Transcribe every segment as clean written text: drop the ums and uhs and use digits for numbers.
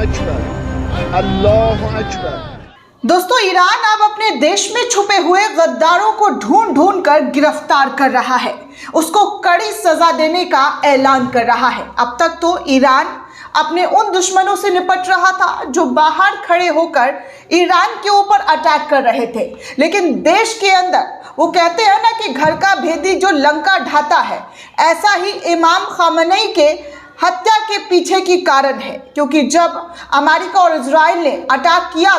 अकबर, अल्लाहु अकबर। दोस्तों, ईरान अब अपने देश में छुपे हुए गद्दारों को ढूंढ ढूंढ कर गिरफ्तार कर रहा है, उसको कड़ी सजा देने का ऐलान कर रहा है। अब तक तो ईरान अपने उन दुश्मनों से निपट रहा था जो बाहर खड़े होकर ईरान के ऊपर अटैक कर रहे थे, लेकिन देश के अंदर वो कहते हैं ना कि घर का भेदी जो लंका ढाता है, ऐसा ही इमाम खामेनी के हत्या के पीछे की कारण है। क्योंकि जब अमेरिका और इजराइल ने अटैक किया,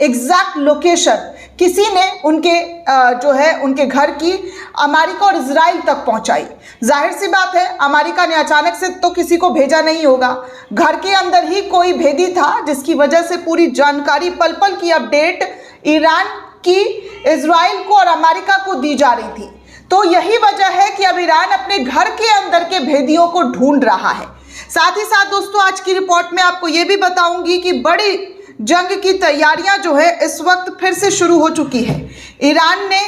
एग्जैक्ट लोकेशन किसी ने उनके घर की अमेरिका और इजराइल तक पहुंचाई। जाहिर सी बात है, अमेरिका ने अचानक से तो किसी को भेजा नहीं होगा, घर के अंदर ही कोई भेदी था जिसकी वजह से पूरी जानकारी, पल पल की अपडेट ईरान की इजराइल को और अमेरिका को दी जा रही थी। तो यही वजह है कि अब ईरान अपने घर के अंदर के भेदियों को ढूंढ रहा है। साथ ही साथ दोस्तों, आज की रिपोर्ट में आपको ये भी बताऊंगी कि बड़ी जंग की तैयारियां जो है इस वक्त फिर से शुरू हो चुकी है। ईरान ने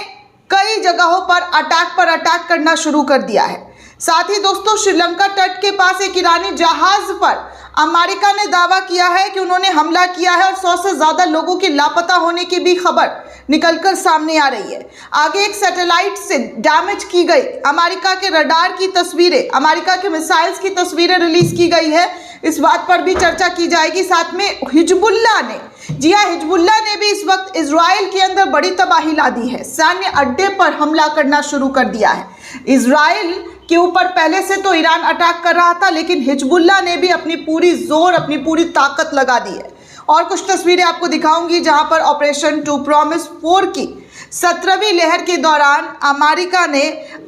कई जगहों पर अटैक करना शुरू कर दिया है। साथ ही दोस्तों, श्रीलंका तट के पास एक ईरानी जहाज पर अमेरिका ने दावा किया है कि उन्होंने हमला किया है और 100 से ज्यादा लोगों की लापता होने की भी खबर निकलकर सामने आ रही है। आगे एक सैटेलाइट से डैमेज की गई अमेरिका के रडार की तस्वीरें, अमेरिका के मिसाइल्स की तस्वीरें रिलीज की गई है। इस बात पर भी चर्चा की जाएगी। साथ में हिजबुल्लाह ने, जी हाँ, हिजबुल्लाह ने भी इस वक्त इजराइल के अंदर बड़ी तबाही ला दी है, सैन्य अड्डे पर हमला करना शुरू कर दिया है। इजराइल के ऊपर पहले से तो ईरान अटैक कर रहा था, लेकिन हिजबुल्लाह ने भी अपनी पूरी ताकत लगा दी है। और कुछ तस्वीरें आपको दिखाऊंगी जहां पर ऑपरेशन टू प्रॉमिस 4 की 17वीं लहर के दौरान अमेरिका ने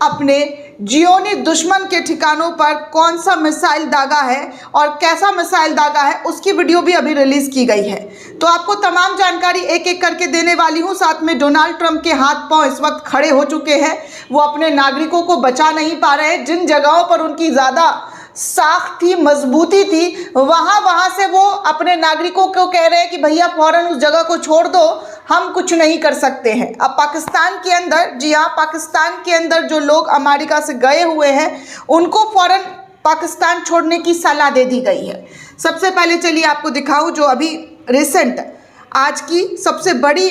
अपने जियोनी दुश्मन के ठिकानों पर कौन सा मिसाइल दागा है और कैसा मिसाइल दागा है, उसकी वीडियो भी अभी रिलीज की गई है। तो आपको तमाम जानकारी एक एक करके देने वाली हूं। साथ में डोनाल्ड ट्रंप के हाथ पांव इस वक्त खड़े हो चुके हैं, वो अपने नागरिकों को बचा नहीं पा रहे हैं। जिन जगहों पर उनकी ज़्यादा साख थी, मजबूती थी, वहाँ से वो अपने नागरिकों को कह रहे हैं कि भैया फौरन उस जगह को छोड़ दो, हम कुछ नहीं कर सकते हैं। अब पाकिस्तान के अंदर, जी हाँ, पाकिस्तान के अंदर जो लोग अमेरिका से गए हुए हैं उनको फौरन पाकिस्तान छोड़ने की सलाह दे दी गई है। सबसे पहले चलिए आपको दिखाऊं जो अभी रिसेंट आज की सबसे बड़ी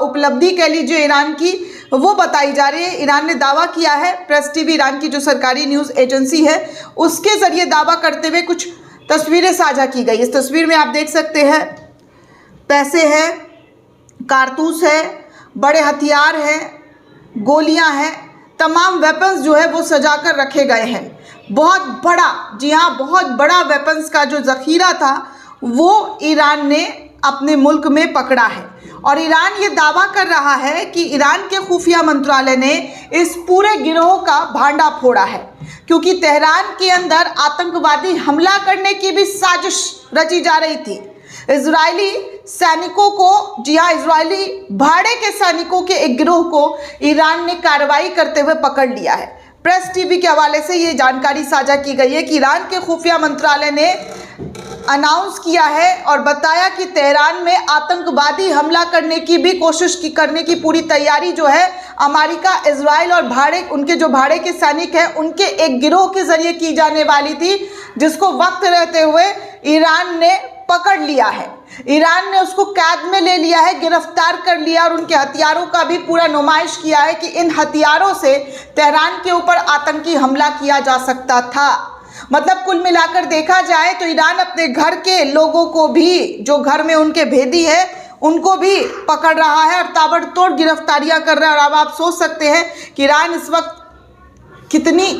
उपलब्धि कह लीजिए ईरान की, वो बताई जा रही है। ईरान ने दावा किया है, प्रेस टीवी ईरान की जो सरकारी न्यूज़ एजेंसी है उसके ज़रिए दावा करते हुए कुछ तस्वीरें साझा की गई। इस तस्वीर में आप देख सकते हैं पैसे हैं, कारतूस है, बड़े हथियार हैं, गोलियां हैं, तमाम वेपन्स जो है वो सजा कर रखे गए हैं। बहुत बड़ा, जी हाँ, बहुत बड़ा वेपन्स का जो ज़ख़ीरा था वो ईरान ने अपने मुल्क में पकड़ा है। और ईरान ये दावा कर रहा है कि ईरान के खुफिया मंत्रालय ने इस पूरे गिरोह का भांडा फोड़ा है, क्योंकि तेहरान के अंदर आतंकवादी हमला करने की भी साजिश रची जा रही थी। इजरायली सैनिकों को, जी हाँ, इजरायली भाड़े के सैनिकों के एक गिरोह को ईरान ने कार्रवाई करते हुए पकड़ लिया है। प्रेस टीवी के हवाले से ये जानकारी साझा की गई है कि ईरान के खुफिया मंत्रालय ने अनाउंस किया है और बताया कि तेहरान में आतंकवादी हमला करने की भी करने की पूरी तैयारी जो है अमेरिका, इजराइल और उनके जो भाड़े के सैनिक हैं उनके एक गिरोह के जरिए की जाने वाली थी, जिसको वक्त रहते हुए ईरान ने पकड़ लिया है। ईरान ने उसको कैद में ले लिया है, गिरफ्तार कर लिया और उनके हथियारों का भी पूरा नुमाइश किया है कि इन हथियारों से तेहरान के ऊपर आतंकी हमला किया जा सकता था। मतलब कुल मिलाकर देखा जाए तो ईरान अपने घर के लोगों को भी, जो घर में उनके भेदी है, उनको भी पकड़ रहा है और ताबड़तोड़ गिरफ्तारियां कर रहा है। और अब आप सोच सकते हैं कि ईरान इस वक्त कितनी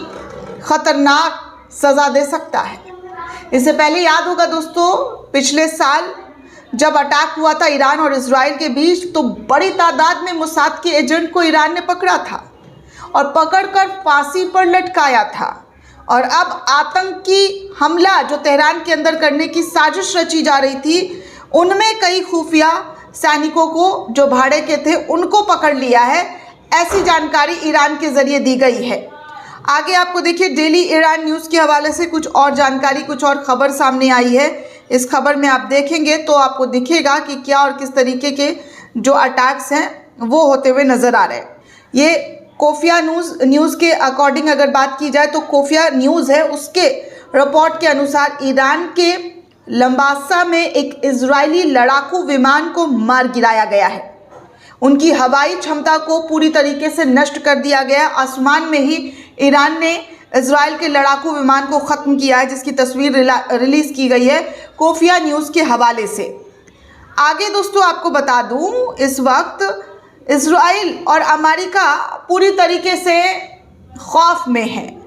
खतरनाक सज़ा दे सकता है। इससे पहले याद होगा दोस्तों, पिछले साल जब अटैक हुआ था ईरान और इजराइल के बीच, तो बड़ी तादाद में मोसाद के एजेंट को ईरान ने पकड़ा था और पकड़कर फांसी पर लटकाया था। और अब आतंकी हमला जो तेहरान के अंदर करने की साजिश रची जा रही थी, उनमें कई खुफिया सैनिकों को जो भाड़े के थे उनको पकड़ लिया है, ऐसी जानकारी ईरान के ज़रिए दी गई है। आगे आपको देखिए डेली ईरान न्यूज़ के हवाले से कुछ और जानकारी, कुछ और खबर सामने आई है। इस खबर में आप देखेंगे तो आपको दिखेगा कि क्या और किस तरीके के जो अटैक्स हैं वो होते हुए नज़र आ रहे हैं। ये खुफिया न्यूज़ के अकॉर्डिंग अगर बात की जाए तो खुफिया न्यूज़ है, उसके रिपोर्ट के अनुसार ईरान के लंबासा में एक इजरायली लड़ाकू विमान को मार गिराया गया है। उनकी हवाई क्षमता को पूरी तरीके से नष्ट कर दिया गया। आसमान में ही ईरान ने इजराइल के लड़ाकू विमान को ख़त्म किया है, जिसकी तस्वीर रिलीज़ की गई है खुफिया न्यूज़ के हवाले से। आगे दोस्तों आपको बता दूं, इस वक्त इजराइल और अमेरिका पूरी तरीके से खौफ में है।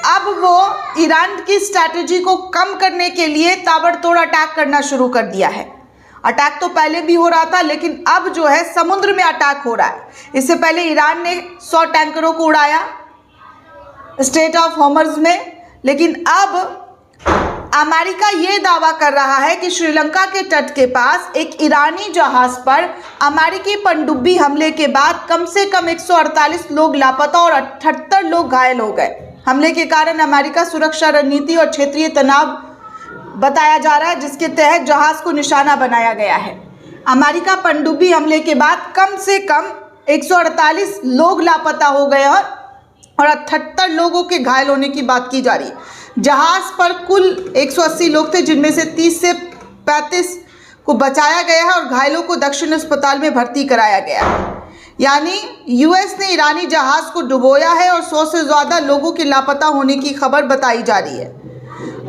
अब वो ईरान की स्ट्रैटेजी को कम करने के लिए ताबड़तोड़ अटैक करना शुरू कर दिया है। अटैक तो पहले भी हो रहा था, लेकिन अब जो है समुद्र में अटैक हो रहा है। इससे पहले ईरान ने 100 टैंकरों को उड़ाया स्ट्रेट ऑफ हॉर्मज़ में, लेकिन अब अमेरिका ये दावा कर रहा है कि श्रीलंका के तट के पास एक ईरानी जहाज़ पर अमेरिकी पनडुब्बी हमले के बाद कम से कम 148 लोग लापता और 78 लोग घायल हो गए। हमले के कारण अमेरिका सुरक्षा रणनीति और क्षेत्रीय तनाव बताया जा रहा है, जिसके तहत जहाज़ को निशाना बनाया गया है। अमेरिका पनडुब्बी हमले के बाद कम से कम 148 लोग लापता हो गए हैं और 78 लोगों के घायल होने की बात की जा रही है। जहाज़ पर कुल 180 लोग थे, जिनमें से 30 से 35 को बचाया गया है और घायलों को दक्षिण अस्पताल में भर्ती कराया गया है। यानी यूएस ने ईरानी जहाज़ को डुबोया है और 100 से ज़्यादा लोगों के लापता होने की खबर बताई जा रही है।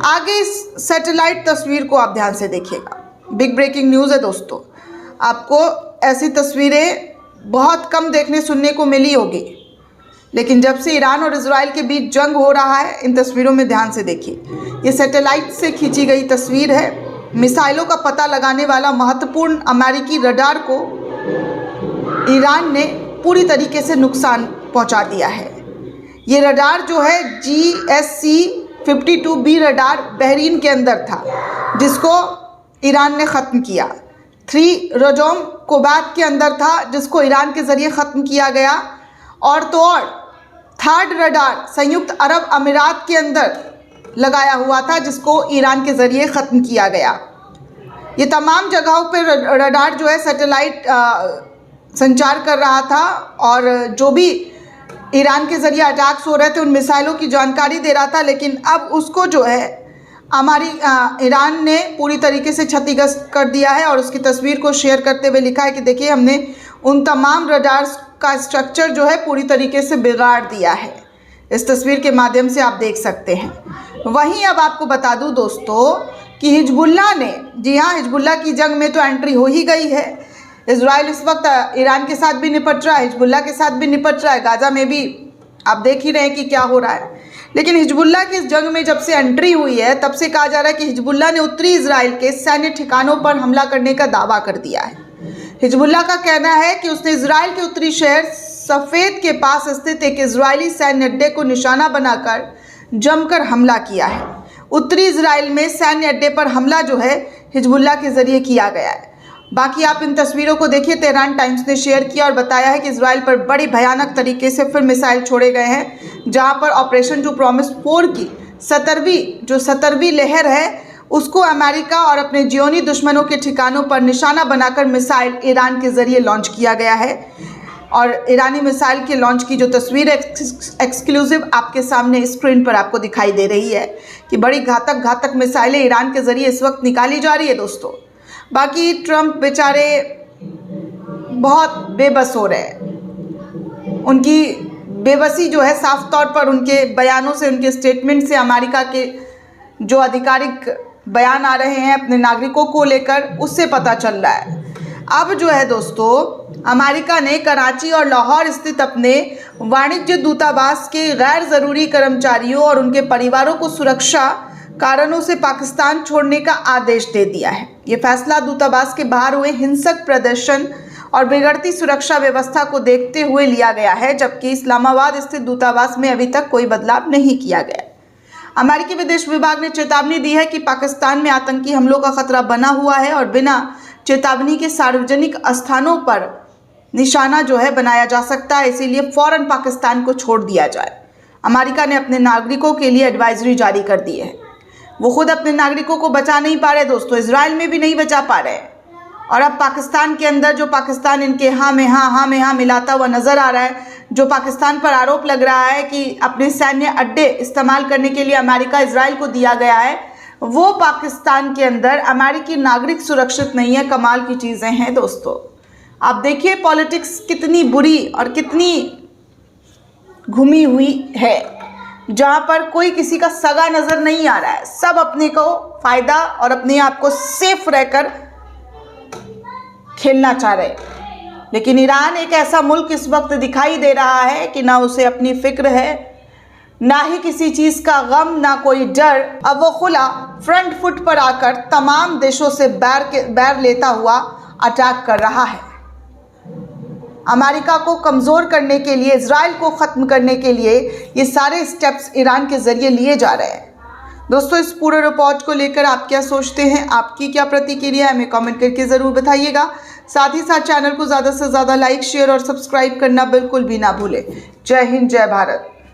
आगे इस सैटेलाइट तस्वीर को आप ध्यान से देखिएगा। बिग ब्रेकिंग न्यूज़ है दोस्तों। आपको ऐसी तस्वीरें बहुत कम देखने सुनने को मिली होगी, लेकिन जब से ईरान और इजराइल के बीच जंग हो रहा है, इन तस्वीरों में ध्यान से देखिए। ये सैटेलाइट से खींची गई तस्वीर है। मिसाइलों का पता लगाने वाला महत्वपूर्ण अमेरिकी रडार को ईरान ने पूरी तरीके से नुकसान पहुंचा दिया है। ये रडार जो है GSC-52B रडार बहरीन के अंदर था, जिसको ईरान ने ख़त्म किया। 3 रजोम कोबात के अंदर था, जिसको ईरान के ज़रिए ख़त्म किया गया। और तो और 3rd रडार संयुक्त अरब अमीरात के अंदर लगाया हुआ था, जिसको ईरान के ज़रिए ख़त्म किया गया। ये तमाम जगहों पर रडार जो है सैटेलाइट संचार कर रहा था और जो भी ईरान के ज़रिए अटैक्स हो रहे थे उन मिसाइलों की जानकारी दे रहा था। लेकिन अब उसको जो है हमारी ईरान ने पूरी तरीके से क्षतिग्रस्त कर दिया है और उसकी तस्वीर को शेयर करते हुए लिखा है कि देखिए, हमने उन तमाम रडार्स का स्ट्रक्चर जो है पूरी तरीके से बिगाड़ दिया है। इस तस्वीर के माध्यम से आप देख सकते हैं। वहीं अब आपको बता दूं दोस्तों कि हिजबुल्लाह ने, जी हाँ, हिजबुल्लाह की जंग में तो एंट्री हो ही गई है। इजराइल इस वक्त ईरान के साथ भी निपट रहा है, हिजबुल्लाह के साथ भी निपट रहा है। गाज़ा में भी आप देख ही रहे हैं कि क्या हो रहा है। लेकिन हिजबुल्लाह की इस जंग में जब से एंट्री हुई है, तब से कहा जा रहा है कि हिजबुल्लाह ने उत्तरी इजराइल के सैन्य ठिकानों पर हमला करने का दावा कर दिया है। हिजबुल्लाह का कहना है कि उसने इजराइल के उत्तरी शहर सफ़ेद के पास स्थित एक इजरायली सैन्य अड्डे को निशाना बनाकर जमकर हमला किया है। उत्तरी इजराइल में सैन्य अड्डे पर हमला जो है हिजबुल्लाह के ज़रिए किया गया है। बाकी आप इन तस्वीरों को देखिए। तेहरान टाइम्स ने शेयर किया और बताया है कि इजराइल पर बड़ी भयानक तरीके से फिर मिसाइल छोड़े गए हैं, जहां पर ऑपरेशन टू प्रॉमिस 4 की 17वीं लहर है, उसको अमेरिका और अपने जियोनी दुश्मनों के ठिकानों पर निशाना बनाकर मिसाइल ईरान के ज़रिए लॉन्च किया गया है। और ईरानी मिसाइल के लॉन्च की जो तस्वीर एक्सक्लूसिव आपके सामने स्क्रीन पर आपको दिखाई दे रही है कि बड़ी घातक मिसाइलें ईरान के ज़रिए इस वक्त निकाली जा रही है दोस्तों। बाकी ट्रंप बेचारे बहुत बेबस हो रहे हैं। उनकी बेबसी जो है साफ तौर पर उनके बयानों से, उनके स्टेटमेंट से, अमेरिका के जो आधिकारिक बयान आ रहे हैं अपने नागरिकों को लेकर, उससे पता चल रहा है। अब जो है दोस्तों, अमेरिका ने कराची और लाहौर स्थित अपने वाणिज्य दूतावास के गैर ज़रूरी कर्मचारियों और उनके परिवारों को सुरक्षा कारणों से पाकिस्तान छोड़ने का आदेश दे दिया है। ये फैसला दूतावास के बाहर हुए हिंसक प्रदर्शन और बिगड़ती सुरक्षा व्यवस्था को देखते हुए लिया गया है, जबकि इस्लामाबाद स्थित दूतावास में अभी तक कोई बदलाव नहीं किया गया। अमेरिकी विदेश विभाग ने चेतावनी दी है कि पाकिस्तान में आतंकी हमलों का खतरा बना हुआ है और बिना चेतावनी के सार्वजनिक स्थानों पर निशाना जो है बनाया जा सकता है, इसीलिए फ़ौरन पाकिस्तान को छोड़ दिया जाए। अमेरिका ने अपने नागरिकों के लिए एडवाइजरी जारी कर दी है। वो खुद अपने नागरिकों को बचा नहीं पा रहे दोस्तों, इजराइल में भी नहीं बचा पा रहे, और अब पाकिस्तान के अंदर जो पाकिस्तान इनके हाँ में हाँ मिलाता हुआ नज़र आ रहा है, जो पाकिस्तान पर आरोप लग रहा है कि अपने सैन्य अड्डे इस्तेमाल करने के लिए अमेरिका इजराइल को दिया गया है, वो पाकिस्तान के अंदर अमेरिकी नागरिक सुरक्षित नहीं है। कमाल की चीज़ें हैं दोस्तों। आप देखिए पॉलिटिक्स कितनी बुरी और कितनी घुमी हुई है, जहाँ पर कोई किसी का सगा नज़र नहीं आ रहा है। सब अपने को फ़ायदा और अपने आप को सेफ रहकर खेलना चाह रहे हैं। लेकिन ईरान एक ऐसा मुल्क इस वक्त दिखाई दे रहा है कि ना उसे अपनी फिक्र है, ना ही किसी चीज़ का गम, ना कोई डर। अब वो खुला फ्रंट फुट पर आकर तमाम देशों से बैर लेता हुआ अटैक कर रहा है। अमेरिका को कमज़ोर करने के लिए, इजराइल को ख़त्म करने के लिए ये सारे स्टेप्स ईरान के ज़रिए लिए जा रहे हैं। दोस्तों, इस पूरे रिपोर्ट को लेकर आप क्या सोचते हैं, आपकी क्या प्रतिक्रिया है, हमें कमेंट करके ज़रूर बताइएगा। साथ ही साथ चैनल को ज़्यादा से ज़्यादा लाइक, शेयर और सब्सक्राइब करना बिल्कुल भी ना भूलें। जय हिंद, जय भारत।